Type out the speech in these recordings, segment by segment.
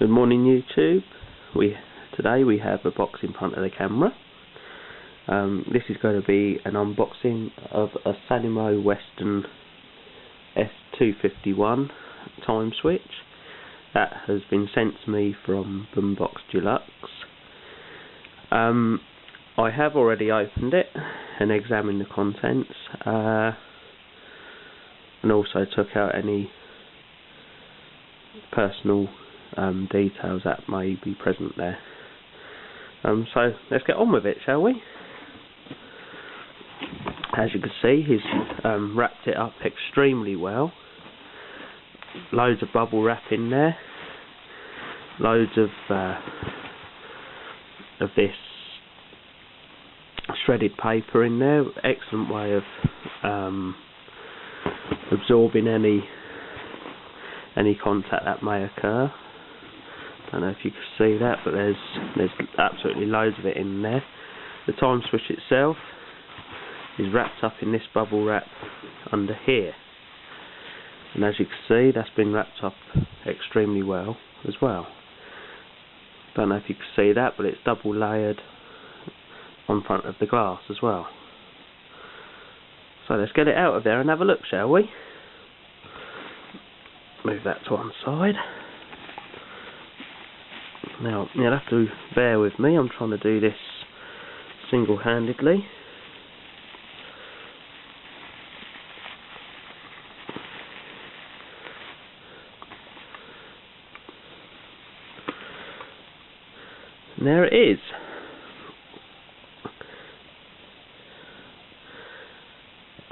Good morning YouTube. Today we have a box in front of the camera. This is going to be an unboxing of a Sangamo Weston S251 time switch that has been sent to me from BoomBoxDeluxe. I have already opened it and examined the contents, and also took out any personal details that may be present there. So let's get on with it, shall we? As you can see, he's wrapped it up extremely well. Loads of bubble wrap in there. Loads of this shredded paper in there. Excellent way of absorbing any contact that may occur. I don't know if you can see that, but there's absolutely loads of it in there. The time switch itself is wrapped up in this bubble wrap under here, and as you can see, that's been wrapped up extremely well as well. Don't know if you can see that, but it's double layered on front of the glass as well. So let's get it out of there and have a look, shall we? Move that to one side. Now, you'll have to bear with me, I'm trying to do this single-handedly. And there it is.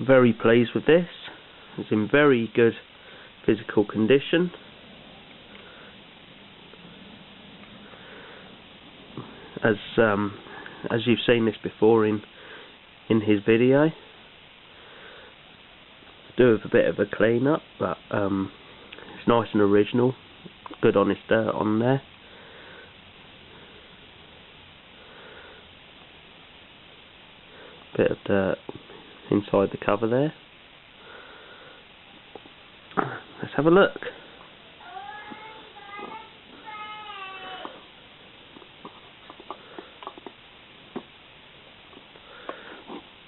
Very pleased with this. It's in very good physical condition. As you've seen this before in his video, do with a bit of a clean up, but it's nice and original. Good honest dirt on there. Bit of dirt inside the cover there. Let's have a look.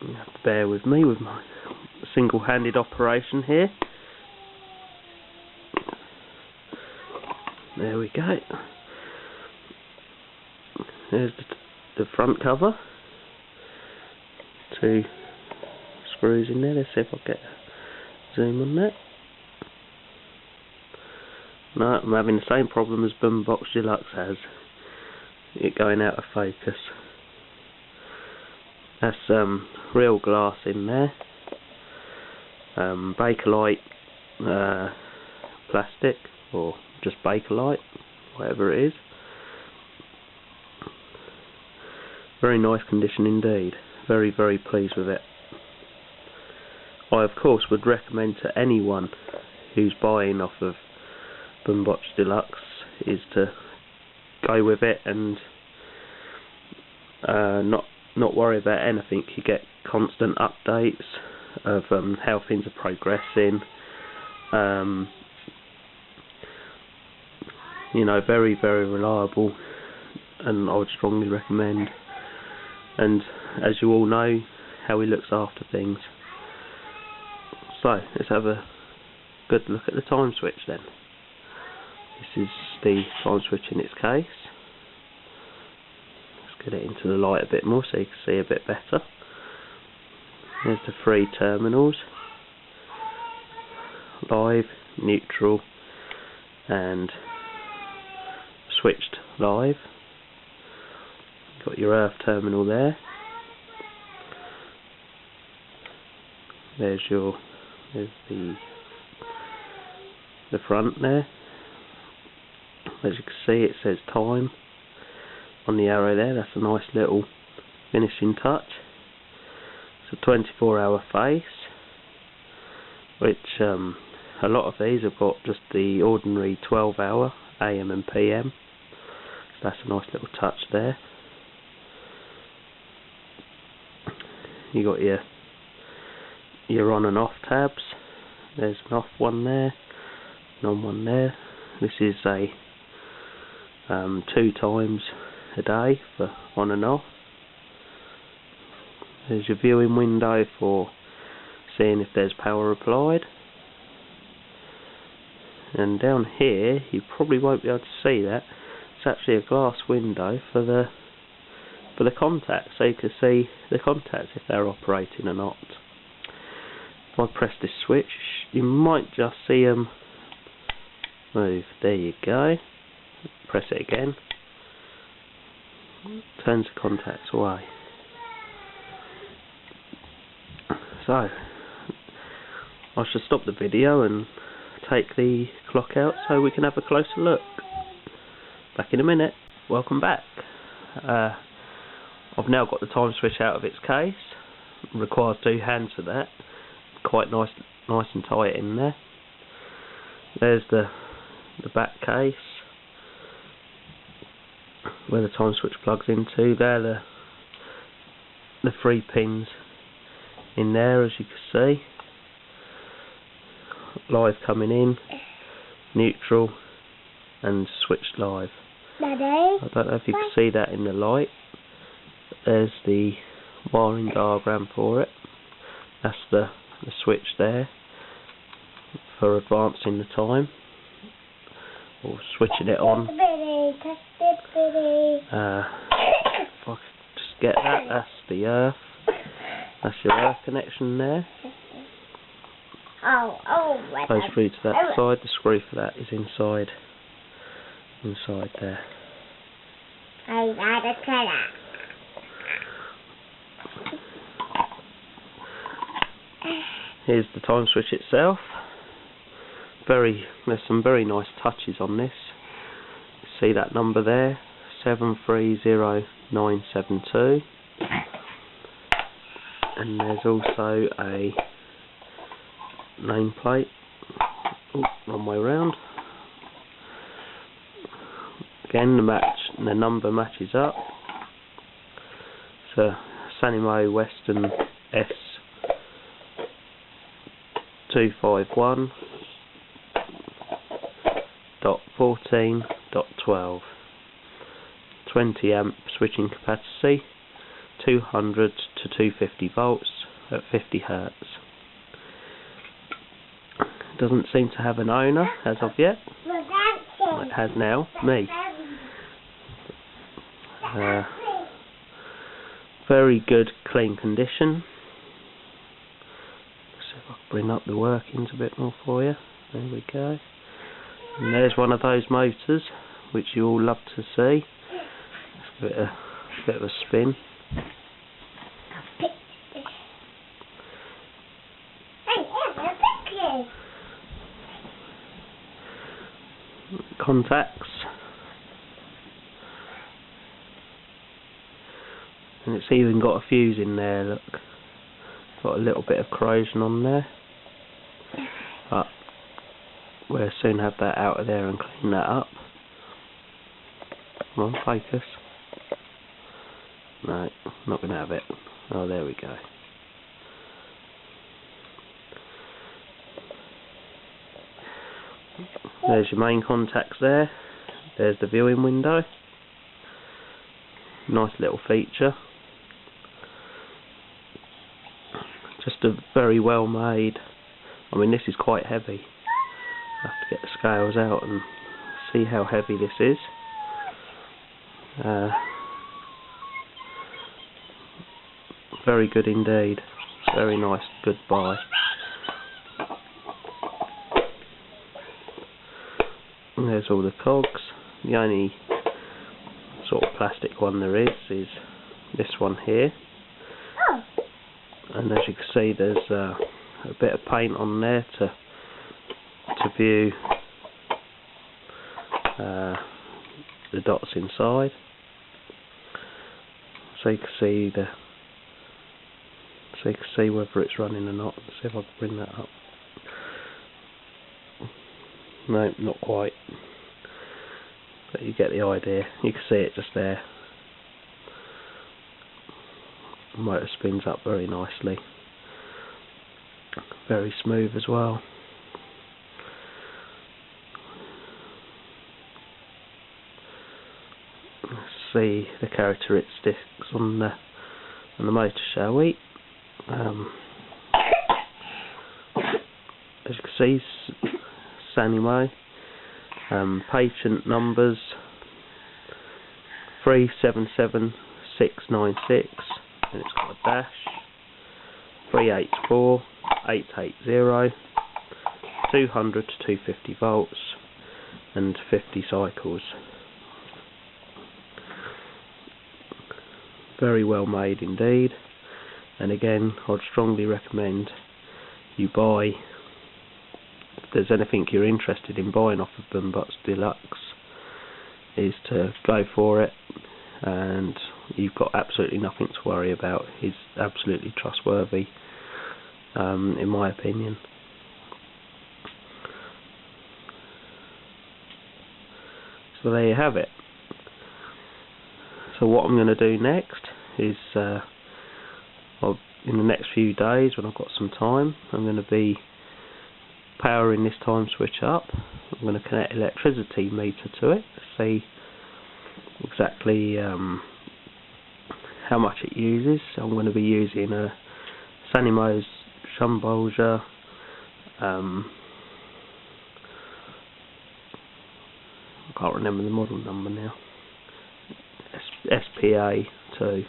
You have to bear with me with my single-handed operation here. There we go. There's the front cover. 2 screws in there. Let's see if I get a zoom on that. No, I'm having the same problem as BoomBoxDeluxe has. It going out of focus. That's real glass in there. Bakelite plastic, or just Bakelite, whatever it is. Very nice condition indeed. Very, very pleased with it. I of course would recommend to anyone who's buying off of BoomBoxDeluxe is to go with it and not worry about anything. You get constant updates of how things are progressing. You know, very, very reliable, and I would strongly recommend. And as you all know, how he looks after things. So let's have a good look at the time switch then. This is the time switch in its case. Let's get it into the light a bit more so you can see a bit better. There's the 3 terminals: live, neutral, and switched live. Got your earth terminal there. There's the front there. As you can see, it says time on the arrow there. That's a nice little finishing touch. It's a 24-hour face, which a lot of these have got just the ordinary 12-hour AM and PM. So that's a nice little touch there. You got your on and off tabs. There's an off one there, and on one there. This is a 2 times a day for on and off. There's your viewing window for seeing if there's power applied. And down here, you probably won't be able to see that. It's actually a glass window for the contacts, so you can see the contacts if they're operating or not. If I press this switch, you might just see them move. There you go. Press it again. Turns the contacts away. So, I should stop the video and take the clock out so we can have a closer look. Back in a minute. Welcome back. I've now got the time switch out of its case. It requires 2 hands for that. Quite nice and tight in there. There's the back case where the time switch plugs into. There the 3 pins in there, as you can see. Live coming in, neutral, and switched live. Daddy? I don't know if you can see that in the light. There's the wiring diagram for it. That's the switch there for advancing the time or switching it on. If I could just get that, that's the earth. That's your earth connection there. Goes through to that side. The screw for that is inside there. Here's the time switch itself. There's some very nice touches on this. See that number there, 730972. And there's also a nameplate. Oh, wrong way round. Again, the number matches up. It's a Sangamo Weston S251.14.12. 20 amp switching capacity, 200 to 250 volts at 50 Hertz. Doesn't seem to have an owner as of yet. Well, it has now, me. Very good, clean condition. Let's see if I can bring up the workings a bit more for you. There we go. And there's one of those motors which you all love to see. Let's give it a bit of a spin. Contacts, and it's even got a fuse in there. Look, got a little bit of corrosion on there, but we'll soon have that out of there and clean that up. Come on, focus. No, not going to have it. Oh, there we go. There's your main contacts there. There's the viewing window. Nice little feature. Just a very well made. I mean, this is quite heavy. I have to get the scales out and see how heavy this is. Very good indeed. Very nice. Good buy. And there's all the cogs. The only sort of plastic one there is this one here. And as you can see, there's a bit of paint on there to view the dots inside, so you can see whether it's running or not. Let's see if I can bring that up. No, not quite. But you get the idea. You can see it just there. The motor spins up very nicely. Very smooth as well. see the characteristics on the motor, shall we? As you can see, Sangamo, patent numbers 377696, and it's got a dash, 384880, 200 to 250 volts, and 50 cycles. Very well made indeed, and again I'd strongly recommend you buy, if there's anything you're interested in buying off of BoomBoxDeluxe, is to go for it, and you've got absolutely nothing to worry about. He's absolutely trustworthy, in my opinion. So there you have it. So what I'm going to do next is, in the next few days when I've got some time, I'm going to be powering this time switch up. I'm going to connect electricity meter to it, see exactly how much it uses. I'm going to be using a Sangamo's Shumbolger I can't remember the model number now, SPA2.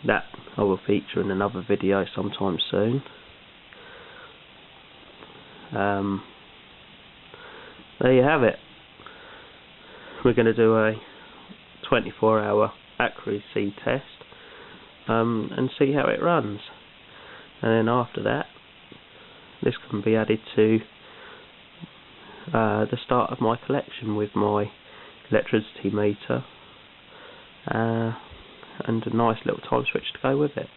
That I will feature in another video sometime soon. There you have it. We're going to do a 24-hour accuracy test and see how it runs, and then after that this can be added to the start of my collection with my electricity meter and a nice little time switch to go with it.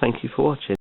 Thank you for watching.